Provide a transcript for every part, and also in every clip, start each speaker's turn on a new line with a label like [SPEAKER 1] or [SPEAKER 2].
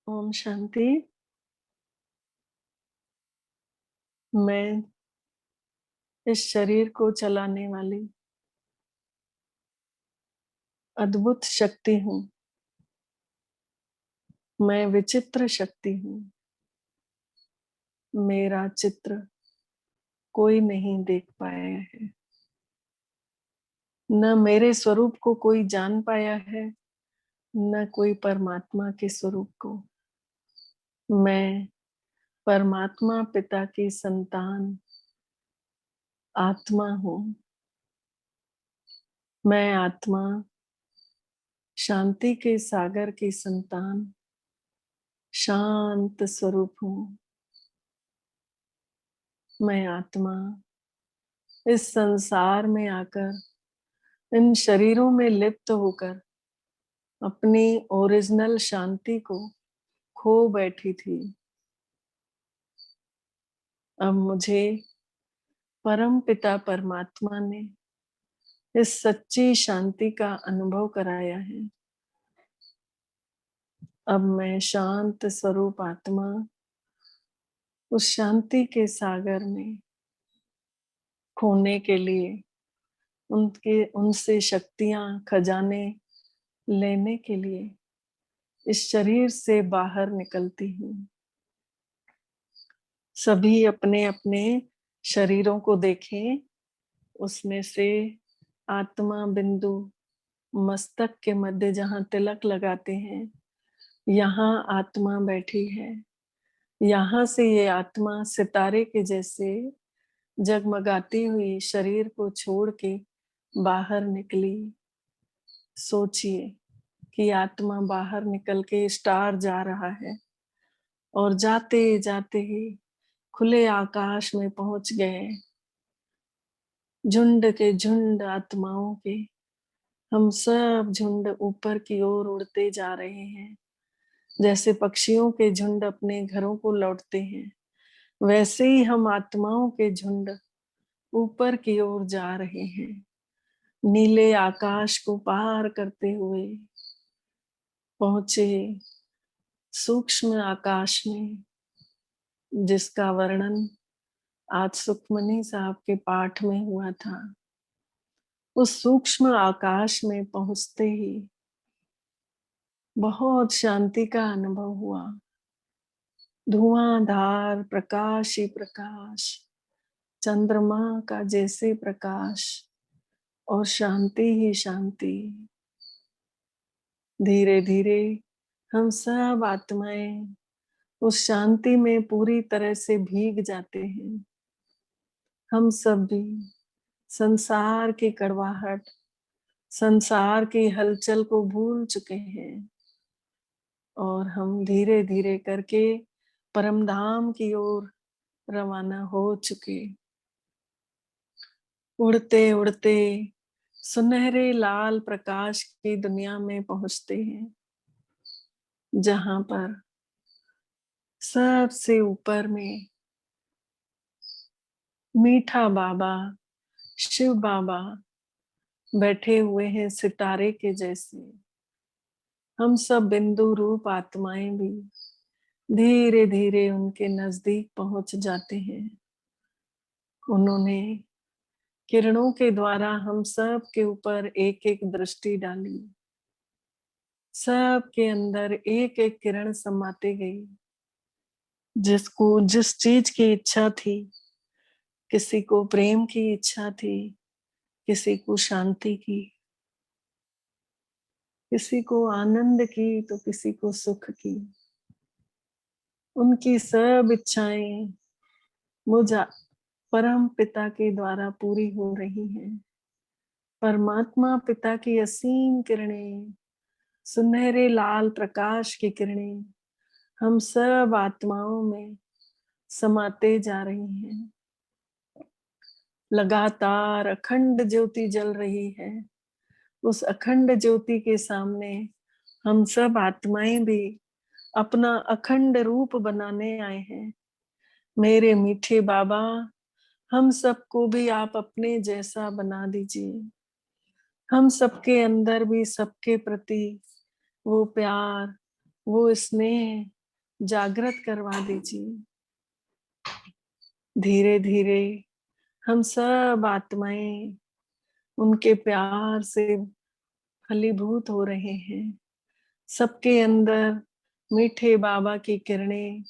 [SPEAKER 1] ओम शांति। मैं इस शरीर को चलाने वाली अद्भुत शक्ति हूँ। मैं विचित्र शक्ति हूँ। मेरा चित्र कोई नहीं देख पाया है। न मेरे स्वरूप को कोई जान पाया है, न कोई परमात्मा के स्वरूप को। मैं परमात्मा पिता की संतान आत्मा हूँ। मैं आत्मा शांति के सागर की संतान शांत स्वरूप हूँ। मैं आत्मा इस संसार में आकर इन शरीरों में लिप्त होकर अपनी ओरिजिनल शांति को खो बैठी थी। अब मुझे परम पिता परमात्मा ने इस सच्ची शांति का अनुभव कराया है। अब मैं शांत स्वरूप आत्मा उस शांति के सागर में खोने के लिए उनके उनसे शक्तियां खजाने लेने के लिए इस शरीर से बाहर निकलती हूँ। सभी अपने अपने शरीरों को देखें। उसमें से आत्मा बिंदु मस्तक के मध्य जहाँ तिलक लगाते हैं, यहाँ आत्मा बैठी है। यहाँ से ये आत्मा सितारे के जैसे जगमगाती हुई शरीर को छोड़ के बाहर निकली। सोचिए कि आत्मा बाहर निकल के स्टार जा रहा है और जाते जाते ही खुले आकाश में पहुंच गए। झुंड के झुंड आत्माओं के हम सब झुंड ऊपर की ओर उड़ते जा रहे हैं। जैसे पक्षियों के झुंड अपने घरों को लौटते हैं, वैसे ही हम आत्माओं के झुंड ऊपर की ओर जा रहे हैं। नीले आकाश को पार करते हुए पहुंचे सूक्ष्म आकाश में, जिसका वर्णन आज सुखमनी साहब के पाठ में हुआ था। उस सूक्ष्म आकाश में पहुंचते ही बहुत शांति का अनुभव हुआ। धुआंधार प्रकाश ही प्रकाश, चंद्रमा का जैसे प्रकाश और शांति ही शांति। धीरे धीरे हम सब आत्माएं उस शांति में पूरी तरह से भीग जाते हैं। हम सब भी संसार की कड़वाहट, संसार की हलचल को भूल चुके हैं और हम धीरे धीरे करके परम धाम की ओर रवाना हो चुके। उड़ते उड़ते सुनहरे लाल प्रकाश की दुनिया में पहुंचते हैं, जहां पर सबसे ऊपर में मीठा बाबा, शिव बाबा बैठे हुए हैं सितारे के जैसे। हम सब बिंदु रूप आत्माएं भी धीरे धीरे उनके नजदीक पहुंच जाते हैं। उन्होंने किरणों के द्वारा हम सब के ऊपर एक एक दृष्टि डाली। सब के अंदर एक एक किरण समाते गई, जिसको जिस चीज की इच्छा थी। किसी को प्रेम की इच्छा थी, किसी को शांति की, किसी को आनंद की, तो किसी को सुख की। उनकी सब इच्छाएं मुझ परम पिता के द्वारा पूरी हो रही हैं। परमात्मा पिता की असीम किरणें, सुनहरे लाल प्रकाश की किरणें हम सब आत्माओं में समाते जा रही हैं। लगातार अखंड ज्योति जल रही है। उस अखंड ज्योति के सामने हम सब आत्माएं भी अपना अखंड रूप बनाने आए हैं। मेरे मीठे बाबा, हम सबको भी आप अपने जैसा बना दीजिए। हम सबके अंदर भी सबके प्रति वो प्यार, वो स्नेह जागृत करवा दीजिए। धीरे धीरे हम सब आत्माएं उनके प्यार से फलीभूत हो रहे हैं। सबके अंदर मीठे बाबा की किरणें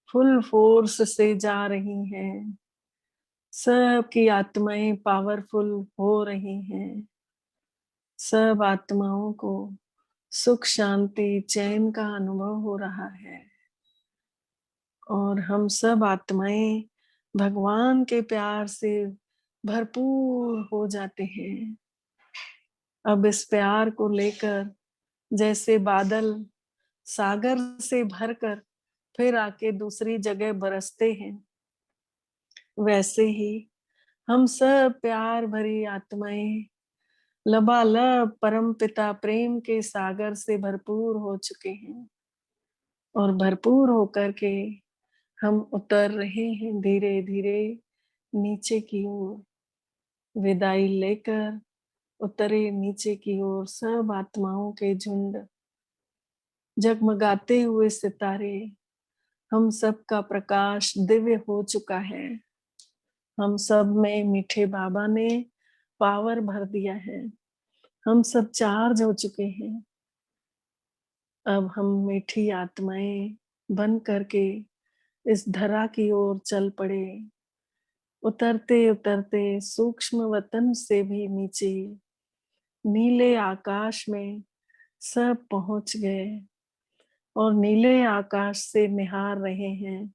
[SPEAKER 1] फुल फोर्स से जा रही हैं। सबकी आत्माएं पावरफुल हो रही हैं। सब आत्माओं को सुख शांति चैन का अनुभव हो रहा है और हम सब आत्माएं भगवान के प्यार से भरपूर हो जाते हैं। अब इस प्यार को लेकर जैसे बादल सागर से भरकर फिर आके दूसरी जगह बरसते हैं, वैसे ही हम सब प्यार भरी आत्माएं लबालब परम पिता प्रेम के सागर से भरपूर हो चुके हैं और भरपूर होकर के हम उतर रहे हैं धीरे धीरे नीचे की ओर। विदाई लेकर उतरे नीचे की ओर सब आत्माओं के झुंड, जगमगाते हुए सितारे, हम सब का प्रकाश दिव्य हो चुका है। हम सब में मीठे बाबा ने पावर भर दिया है। हम सब चार्ज हो चुके हैं। अब हम मीठी आत्माएं बन करके इस धरा की ओर चल पड़े। उतरते उतरते सूक्ष्म वतन से भी नीचे नीले आकाश में सब पहुंच गए और नीले आकाश से निहार रहे हैं।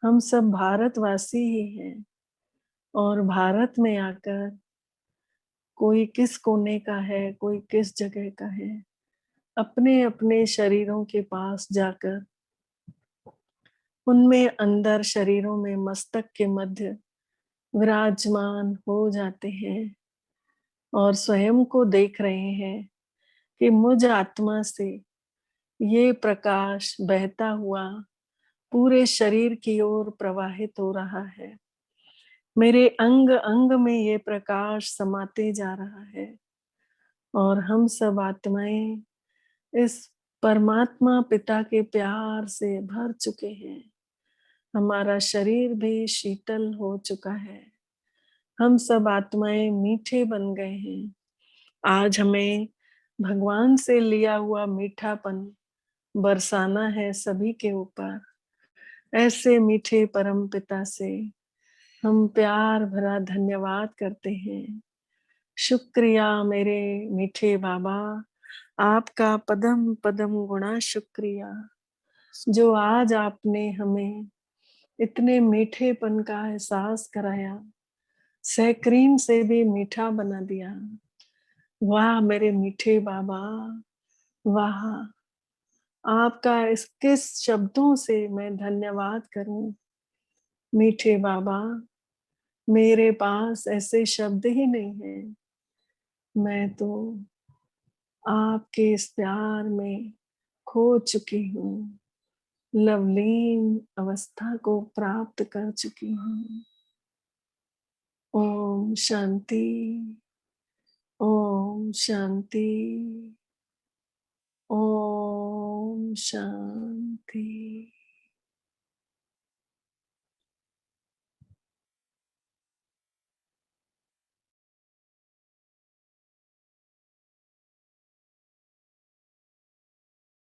[SPEAKER 1] हम सब भारतवासी ही हैं और भारत में आकर कोई किस कोने का है, कोई किस जगह का है, अपने अपने शरीरों के पास जाकर उनमें अंदर शरीरों में मस्तक के मध्य विराजमान हो जाते हैं और स्वयं को देख रहे हैं कि मुझ आत्मा से ये प्रकाश बहता हुआ पूरे शरीर की ओर प्रवाहित हो रहा है। मेरे अंग अंग में ये प्रकाश समाते जा रहा है और हम सब आत्माएं इस परमात्मा पिता के प्यार से भर चुके हैं। हमारा शरीर भी शीतल हो चुका है। हम सब आत्माएं मीठे बन गए हैं। आज हमें भगवान से लिया हुआ मीठापन बरसाना है सभी के ऊपर। ऐसे मीठे परम पिता से हम प्यार भरा धन्यवाद करते हैं। शुक्रिया मेरे मीठे बाबा, आपका पदम पदम गुणा शुक्रिया, जो आज आपने हमें इतने मीठेपन का एहसास कराया, सहक्रीम से भी मीठा बना दिया। वाह मेरे मीठे बाबा, वाह! आपका इस किस शब्दों से मैं धन्यवाद करूं। मीठे बाबा, मेरे पास ऐसे शब्द ही नहीं हैं। मैं तो आपके इस प्यार में खो चुकी हूँ, लवलीन अवस्था को प्राप्त कर चुकी हूँ। ओम शांति, ओम शांति, ओम शांति।